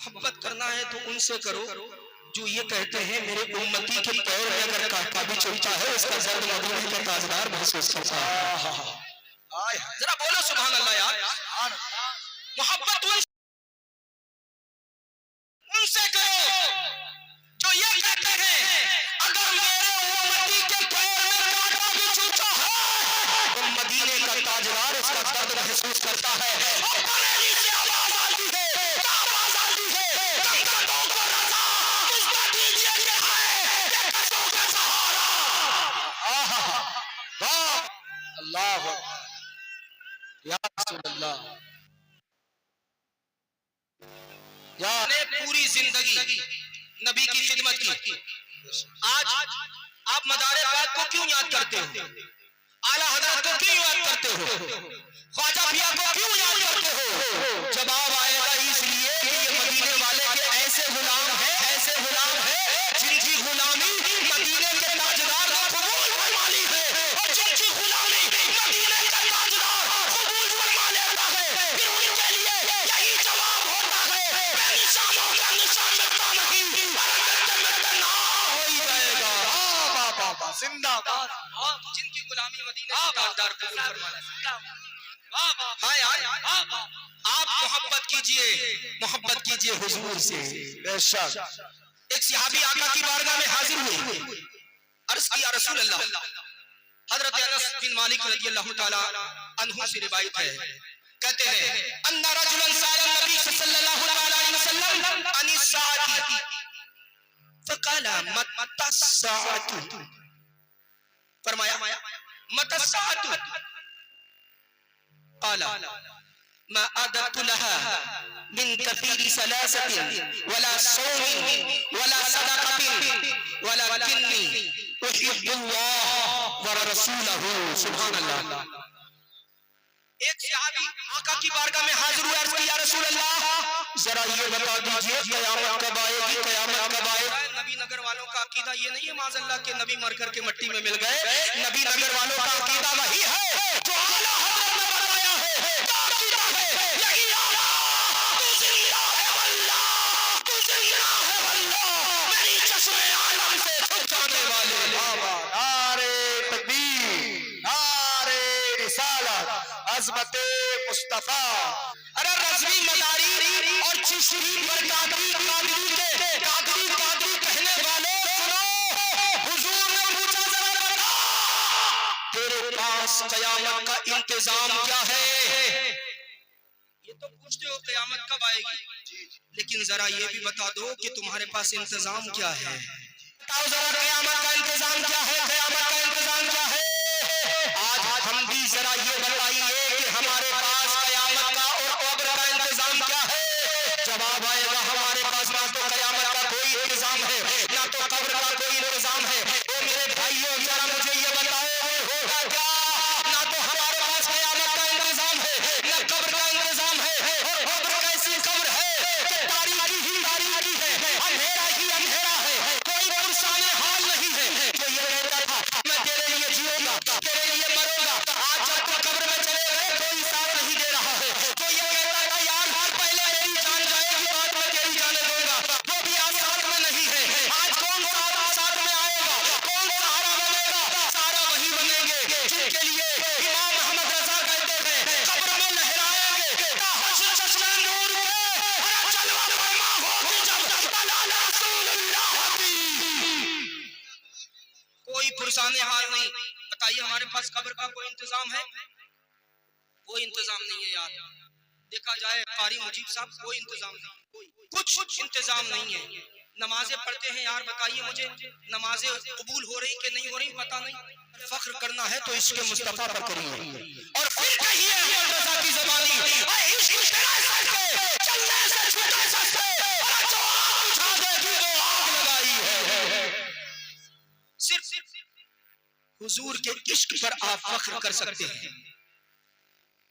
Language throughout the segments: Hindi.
मोहब्बत करना है तो उनसे करो जो ये कहते हैं मेरे उम्मती के पैर में अगर कांटा भी चुभता है उसका दर्द मदीने का ताजदार महसूस करता है। जरा बोलो सुभान अल्लाह यार। मोहब्बत उनसे करो जो ये कहते हैं अगर मेरे उम्मती के पैर में कांटा भी चुभता है तो मदीने का ताजदार उसका दर्द महसूस करता है। अल्लाह या रसूलल्लाह ने पूरी जिंदगी नबी की खिदमत की। आज आप मदारे पाक को क्यों याद करते हो, आला हजरत को क्यों याद करते हो, ख्वाजा पिया को क्यों याद करते हो? जवाब आएगा इसलिए कि ये मदीने वाले के ऐसे गुलाम है जिनकी गुलामी मदीने के ताजदार ने कबूल फरमा ली है और जिनकी गुलामी मदीने का ताजदार कबूल फरमा लेता है फिर उनके लिए यही जवाब होता है बेनिशानों का निशान मिटता नहीं मिटते ना हो ही जाएगा। बाबा जिंदाबाद। जिनकी गुलामी मदीने का ताजदार कबूल फरमा लेता है। हाँ यार आप मोहब्बत कीजिए हुजूर से। बेशक एक सहाबी आका की बारगाह में हाजिर हुए, अर्ज किया रसूल अल्लाह। हजरत अनस बिन मालिक रज़ियल्लाहु ताला अन्हु से रिवायत है, कहते हैं अन्ना रजुलन साला नबी सल्लल्लाहु अलैहि वसल्लम अनिस साअती फकाला मत्तस साअतु, फरमाया मत्तस साअतु काला मा अदतु लहा मिन कसीरी सलासतिन वला सौमिन वला सदक़तिन वलाकिन्नी उहिब्बुल्लाह व रसूलहु। सुभान अल्लाह। एक सहाबी आका की बारगाह में हाजिर हुआ, अर्ज किया रसूल अल्लाह जरा ये बता दीजिए क़यामत कब आएगी, क़यामत कब आएगी? नबी नगर वालों का अकीदा ये नहीं है माज़अल्लाह के नबी मर करके मिट्टी में मिल गए। नबी नगर वालों का अकीदा वही है जो आला हज़रत ने बताया है। क्या अकीदा है? यही आला तू जिंदा है वल्लाह, तू जिंदा है वल्लाह, मेरी चश्मे आलम से छुपाने वाले। नारे तकबीर, नारे रिसालत, अज़मते मुस्तफा। अरे रज़वी मदारी और चिश्ती पर कादरी कहने वाले सुनो, हुजूर ने पूछा जरा बता तेरे पास क़यामत का इंतजाम क्या है? ये तो पूछते हो क़यामत कब आएगी, लेकिन जरा ये भी बता दो कि तुम्हारे पास इंतजाम क्या है। बताओ जरा क़यामत का इंतजाम क्या है, क़यामत का इंतजाम क्या है? आज हम भी जरा ये बताइए कि हमारे पास क़यामत का और कब्र का इंतजाम क्या है। जवाब आएगा हमारे पास ना तो क़यामत का कोई इंतजाम है ना तो कब्र का कोई इंतजाम है। ओ मेरे भाइयों जरा मुझे ये बताओ होगा क्या? ना तो हमारे पास क़यामत का इंतजाम है ना कब्र का इंतजाम है। और कब्र कैसी कब्र है कि तारीकी ही तारीकी है, अंधेरा ही अंधेरा है, कोई पुरसाने हाल नहीं है। जो ये कहता था मैं तेरे लिए जीऊंगा, तेरे लिए मरूंगा, आज जब तुम कब्र में चले गए कोई साथ नहीं दे रहा है। जो ये कहता था यार पहले मेरी जान जाएगी बाद में तेरी जाने दूंगा, वो भी आज साथ में नहीं है। आज कौन साथ में आएगा, कौन सहारा बनेगा? सारा वही बनेंगे जिनके लिए इमाम अहमद रजा कहते हैं कब्र में लहराएंगे चश्मे नूर के जलवा फरमा होगी जब तलाला रसूलुल्लाह की। कोई पुरसाने हाल नहीं। बताइए हमारे पास कब्र का कोई इंतजाम है? कोई इंतजाम नहीं है यार। देखा जाए कारी मुजीब साहब कोई इंतजाम नहीं, कुछ इंतजाम नहीं है। नमाजें पढ़ते हैं यार, बताइए मुझे नमाजें कबूल हो रही कि नहीं हो रही पता नहीं। फख्र करना है तो इसके मुस्तफा पर करिए और फिर कहिए अहमद रजा की ज़बानी इश्क तेरा सर पे चलने से छूटे सस्ते और जो आग बुझा देगी वो आग लगाई है। सिर्फ हुजूर के इश्क पर आप फख्र कर सकते हैं।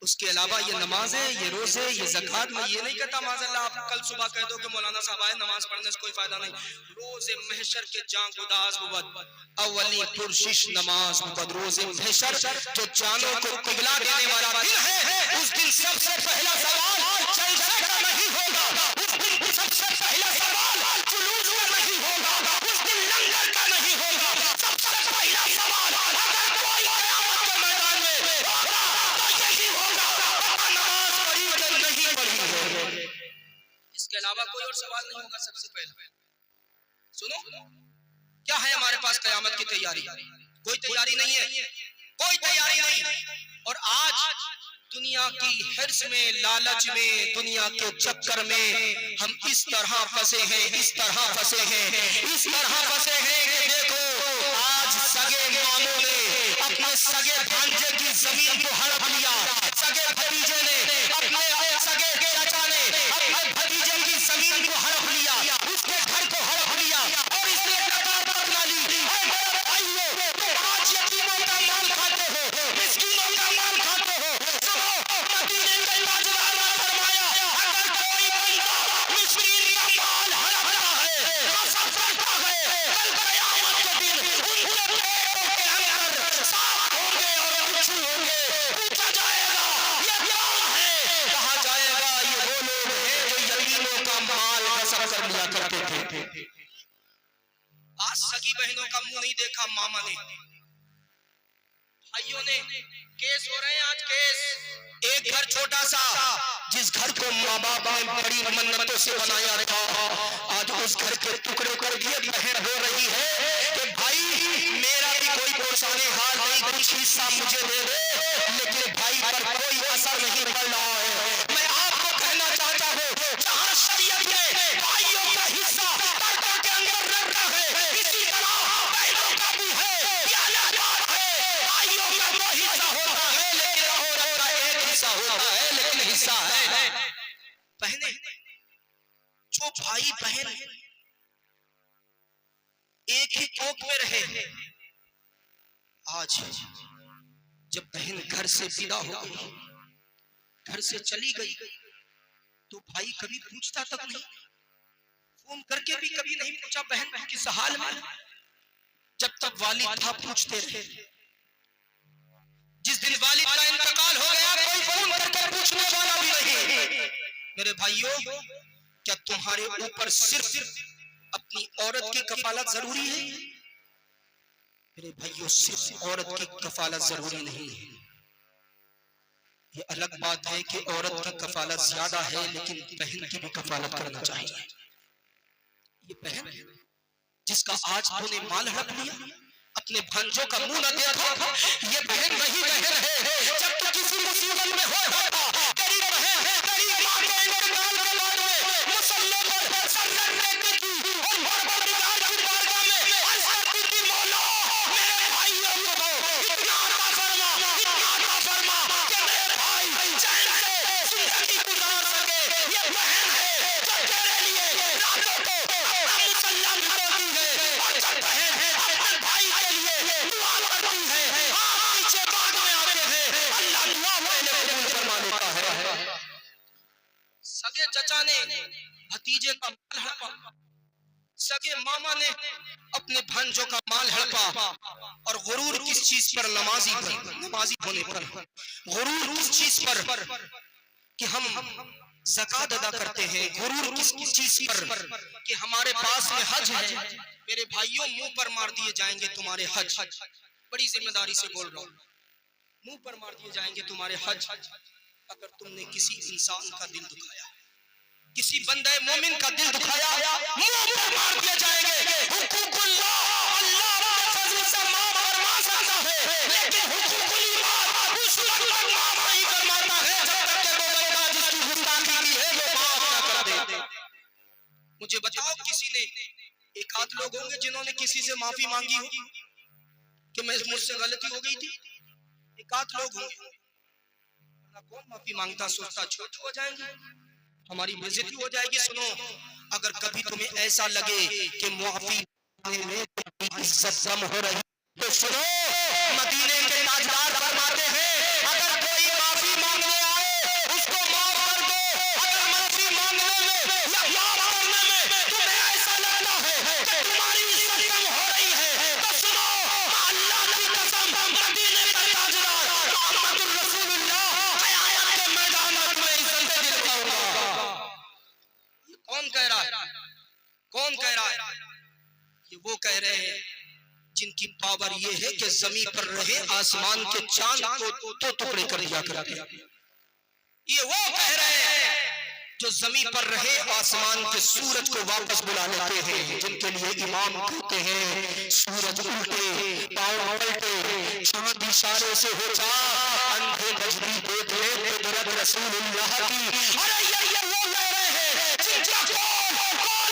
उसके अलावा ये नमाजें, ये रोजे, ये ज़कात, मैं ये नहीं कहता माज़अल्लाह आप कल सुबह कह दो कि मौलाना साहब आए नमाज पढ़ने से कोई फायदा नहीं। रोजे महशर के जान गुदास बुवद अवली पुरशिश नमाज बुवद। रोजे महशर जो जानों को किबला देने वाला दिन है, उस दिन सबसे पहला सवाल जलसे का नहीं होगा, उस दिन सबसे इसके अलावा कोई और सवाल नहीं होगा। सबसे पहले सुनो, क्या है हमारे पास कयामत की तैयारी? कोई तैयारी नहीं है, कोई तैयारी नहीं। और आज दुनिया की हिर्स में, लालच में, दुनिया के चक्कर में हम इस तरह फंसे हैं, इस तरह फंसे हैं, इस तरह फंसे हैं कि देखो आज सगे मामों ने अपने सगे भांजे की जमीन को हड़प लिया, सगे भतीजे ने अपने सगे चाचा ने अपने भतीजे की जमीन को हड़प लिया, उसके घर को हड़प लिया और इसने नकार बदला ली। आज यतीमों का माल खाते हो, मिस्कीनों का माल खाते हो। मदीने के ताजदार ने फरमाया, अगर कोई बंदा मिस्कीन का माल हड़पता है, कसम करता है, कल क़यामत के दिन उनके पेटों के अंदर सांप होंगे और बिच्छू होंगे। पूछा जाएगा ये कौन है? कहा जाएगा ये वो लोग हैं जो यतीमों का माल कसम कर लिया करते थे। आज सगी बहनों का मुंह नहीं देखा मामा ने, भाइयों ने। केस हो रहे हैं आज, केस। एक घर छोटा सा जिस घर को माँ बाप ने बड़ी मन्नतों से बनाया था, आज उस घर के टुकड़े कर दिए। बहन हो रही है कि भाई मेरा भी कोई परेशानी हाल नहीं, कुछ हिस्सा मुझे दे दे, लेकिन भाई पर कोई असर नहीं पड़ रहा है। मैं आपको कहना चाहता हूँ, जहाँ शरीयत ने भाइयों का हिस्सा पर्दों के अंदर रखा है, इसी तरह बहनों का भी है। ये अलग बात है, भाइयों का वो हिस्सा होता है लेकिन औरत का एक हिस्सा होता है, लेकिन हिस्सा है। बहने, जो भाई बहन एक ही कोख में रहे, आज जब बहन घर से विदा हो गई, घर से चली गई, तो भाई कभी पूछता तक नहीं, फोन करके भी कभी नहीं पूछा बहन किस हाल में। जब तक वालिद था पूछते रहे। जिस दिन वालिद का इंतकाल हो गया, कोई फोन करके पूछने वाला भी नहीं। मेरे भाइयों, क्या तुम्हारे ऊपर सिर्फ अपनी औरत की कफालत जरूरी है? मेरे भाइयों, सिर्फ औरत की कफालत जरूरी नहीं है। ये अलग बात है कि औरत की कफालत ज्यादा है, लेकिन बहन की भी कफालत करना चाहिए। ये बहन जिसका आज तूने माल हड़प लिया, अपने भांजों का मुंह न देखा, ये बहन वही बहन है जब तक किसी मुसीबत में हो तेरी बहन है, तेरी मां के इंतकाल के बाद में मुसल्ले पर सर रखने की और परवरदिगार की बारगाह में अर्ज़ करती थी, मौला मेरे भाइयों को इतना अता फरमा कि मेरे भाई चैन से जिंदगी गुजार सके। ये बहन है जो तेरे लिए रातों को अपना मुसल्ला भिगोती है, और जब बहन है अपने भाई के लिए दुआ करती है। हाँ, पीछे बाद में आते हैं, अल्लाह दुआ पहले कबूल फरमा लेता है। सगे चचा ने भतीजे का माल हड़पा, सगे मामा ने अपने भांजों का माल हड़पा, और गुरूर किस चीज पर? नमाजी होने पर। गुरूर किस चीज पर? कि हम ज़कात अदा करते हैं। गुरूर किस चीज पर? कि हमारे पास में हज है। मेरे भाइयों, मुंह पर मार दिए जाएंगे तुम्हारे हज। बड़ी जिम्मेदारी से बोल रहा हूँ, मुंह पर मार दिए जाएंगे तुम्हारे हज, अगर तुमने किसी इंसान का दिल दुखाया, किसी बंदे मोमिन का दिल दुखाया, मुंह पर मार दिए जाएंगे। हुकूकुल्लाह अल्लाह अपने फजल से माफ फरमा सकता है, लेकिन हुकूकुल इबाद उस वक्त तक माफ नहीं फरमाता है जब तक कि वो बंदा जिसकी गुस्ताखी की है वो माफ ना कर दे। मुझे बताओ, किसी ने, एक आध लोग होंगे जिन्होंने किसी से माफी मांगी हो कि मैं मुझसे गलती हो गई थी? एक आध लोग होंगे, कौन माफी मांगता? सोचता छोटे हो जाएंगे, हमारी बेइज्जती हो जाएगी। सुनो, अगर कभी तुम्हें ऐसा लगे कि माफी में इज्जत कम हो रही, तो सुनो, मदीने के ताजदार फरमाते हैं, अगर कोई माफी मांगने आए उसको माफ कर दो। अगर माफी मांगने में या माफ करने में तुम्हें ऐसा लगता है कि तुम्हारी इज्जत कम हो रही है, तो सुनो, अल्लाह की कसम, मदीने का ताजदार मोहम्मद रसूलुल्लाह क़यामत के मैदान में तुम्हें इज्जत दिलवाऊंगा। कौन कह रहा है? कौन कह रहा है? ये वो कह रहे हैं जिनकी पावर ये है कि जमीन पर रहे आसमान के चांद को तो टुकड़े कर दिया करते हैं। ये वो कह रहे हैं जो जमीन पर रहे आसमान के सूरज को वापस बुला लेते हैं, जिनके लिए इमाम कहते हैं सूरज उल्टे पाँव पलटे चांद इशारे से हो जा, अंधे मजबी देख ले कुदरत रसूलुल्लाह की। अरे ये वो लहरें हैं जिनका कौन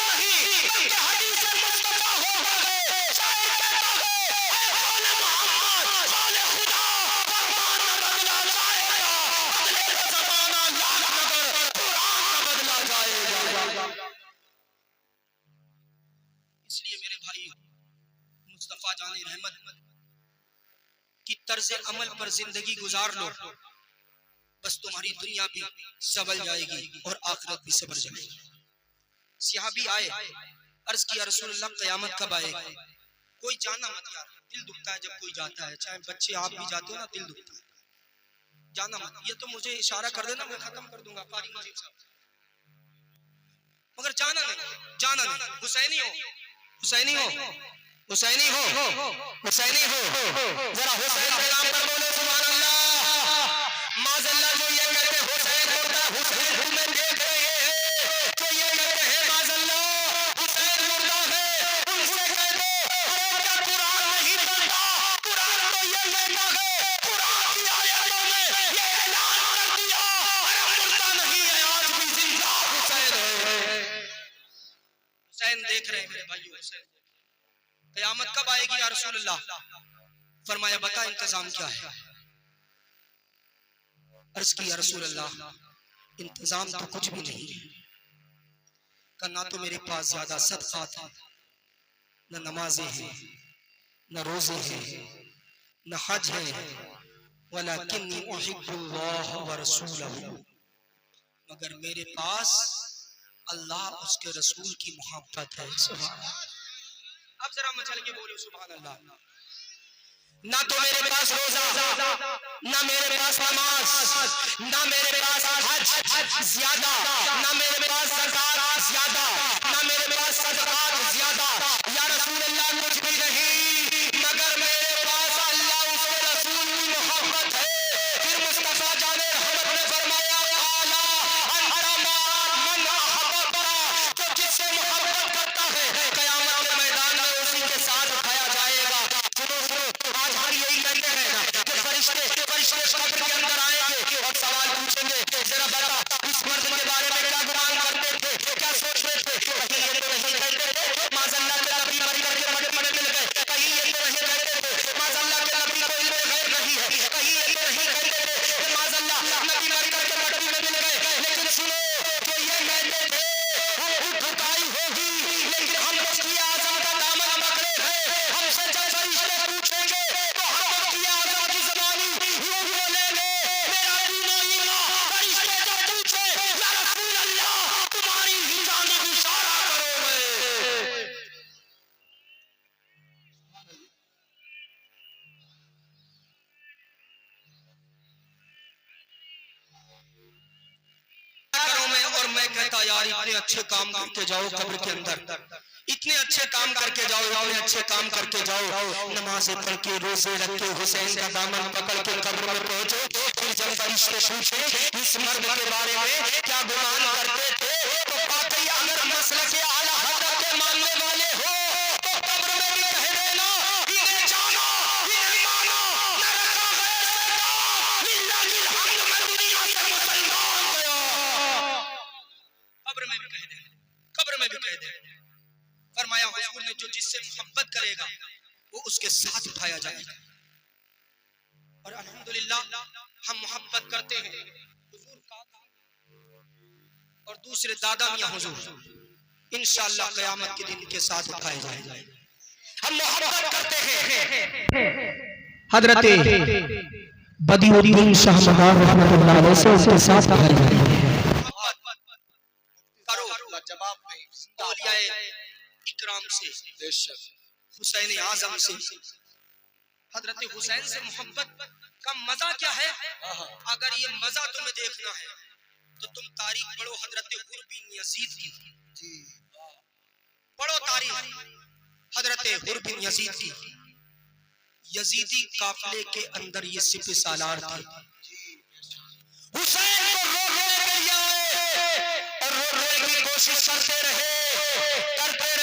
नहीं बल्कि हदीस मुस्तफा हो गए। शायर कहता है ऐ कौन मोहम्मद कौन खुदा, फरमान न बदला जाएगा, बदलेगा ज़माना लाख मगर कुरान न बदला जाएगा। इसलिए मेरे भाई मुस्तफा जाने रहमत की तर्ज अमल पर जिंदगी गुजार लो, बस तुम्हारी दुनिया भी संभल जाएगी और आखिरत भी संभल जाएगी। सहाबी आए, अर्ज किया रसूलुल्लाह क़यामत कब आएगी? कोई जाना मत यार, दिल दुखता है जब कोई जाता है, चाहे बच्चे आप भी जाते हो ना, दिल दुखता है, जाना मत। ये तो मुझे इशारा कर देना, मैं खत्म कर दूंगा कारी मुजीब साहब, मगर जाना नहीं। हुसैनी हो, हुसैनी हो, हुसैनी हो, हुसैनी हो, जरा हुसैन के नाम पर बोलो सुभान अल्लाह। माज़अल्लाह जो ये कहते हुसैन मुर्दा, हुसैन तुम्हें देख रहे हैं, जो ये कहते हैं माज़अल्लाह हुसैन मुर्दा है, उनसे कह दो अरे क्या कुरान नहीं पढ़ता? कुरान तो ये कहता है, कुरान की आयतों में ये ऐलान कर दिया अरे मुर्दा नहीं है, आज भी जिंदा हुसैन है। हुसैन देख रहे हैं मेरे भाइयों, हुसैन क़यामत कब आएगी या रसूलल्लाह? फरमाया बता इंतजाम क्या है? अर्ज किया रसूलल्लाह इंतजाम तो कुछ भी नहीं है, ना तो मेरे पास ज्यादा सदक़ात है, न नमाजें हैं, न रोजे हैं, न हज है, वलाकिन्नी उहिब्बुल्लाह व रसूलहू, मगर मेरे पास अल्लाह उसके रसूल की मोहब्बत है। सुभान अल्लाह। अब जरा मचल के बोलो सुभान अल्लाह। ना तो मेरे पास रोजा, ना मेरे पास नमाज, ना मेरे पास हज ज्यादा, ना मेरे पास ज़कात ज्यादा, ना मेरे पास सदक़ात ज्यादा, या रसूल अल्लाह कुछ भी नहीं, मगर मेरे पास अल्लाह उसके रसूल की मोहब्बत है। फिर मुस्तफा जाने रहमत ने फरमाया आला अंता मन अहब्बता, जो जिससे मोहब्बत करता है क़यामत के मैदान में उसी के साथ उठाया जाएगा। आज हम यही कहते हैं ना कि फरिश्ते कब्र के अंदर आएंगे और सवाल पूछेंगे जरा बता इस मर्द के बारे में क्या गुमान करते थे, क्या सोचते थे? कहीं ये तो नहीं कहते थे माज़अल्लाह के नबी मर करके मटक में मिल गए, कहीं ये तो नहीं कहते थे माज़अल्लाह के नबी को इल्म गैब नहीं है, कहीं ये तो नहीं कहते थे माज़अल्लाह नबी मर करके मटक में मिल गए। लेकिन सुनो जो ये कहते थे वो धुकाई होगी, लेकिन हम मुफ्ती आज़म का दामन पकड़े हैं, हमसे जब फरिश्ते पूछेंगे तो हम मुफ्ती आज़म की ज़बानी यूं बोलेंगे मेरा दीन और ईमान। फरिश्ते जब पूछे या रसूल अल्लाह तुम्हारी ही जानिब इशारा करो मैं। करो मैं, और मैं कहता यार इतने अच्छे काम करके जाओ कब्र के अंदर, इतने अच्छे काम करके जाओ, इतने अच्छे काम करके जाओ, नमाज़ें पढ़ के रोजे रख के हुसैन का दामन पकड़ के कब्र में पहुंचो। फिर जब फरिश्ते पूछे इस मर्द के बारे में क्या गुमान करते थे, तो वाकई अगर मसलक के आला हज़रत के मानने वाले हो तो कब्र में भी कह देना इन्हें जाना इन्हें माना, न रखा गया सदा लिल्लाहिल हम्द, मैं दुनिया से मुसलमान गया। कब्र में भी कह दे, कब्र में भी कह दे। फरमाया हुजूर ने जो जिससे मोहब्बत करेगा वो उसके साथ उठाया जाएगा। और अल्हम्दुलिल्लाह हम मोहब्बत करते हैं हुजूर का, और दूसरे दादा मियां हुजूर इंशाअल्लाह क़यामत के दिन के साथ उठाए जाएंगे। हम मोहब्बत करते हैं हजरत बदियुद्दीन शाह मदार रहमतुल्लाह अलैहि से, उसके साथ उठाए जाएंगे। करो जवाब नहीं, औलियाए इकराम से, हुसैन आज़म से, हजरत हुसैन से मोहब्बत का मजा क्या है? अगर ये मजा तुम्हें देखना है तो तुम तारीख पढ़ो हजरत हुर बिन यजीद की, पढ़ो तारीख हजरत हुर बिन यजीद की। यजीदी काफिले के अंदर ये सिपह सालार थे, हुसैन को रोकने के लिए आए कोशिश करते रहे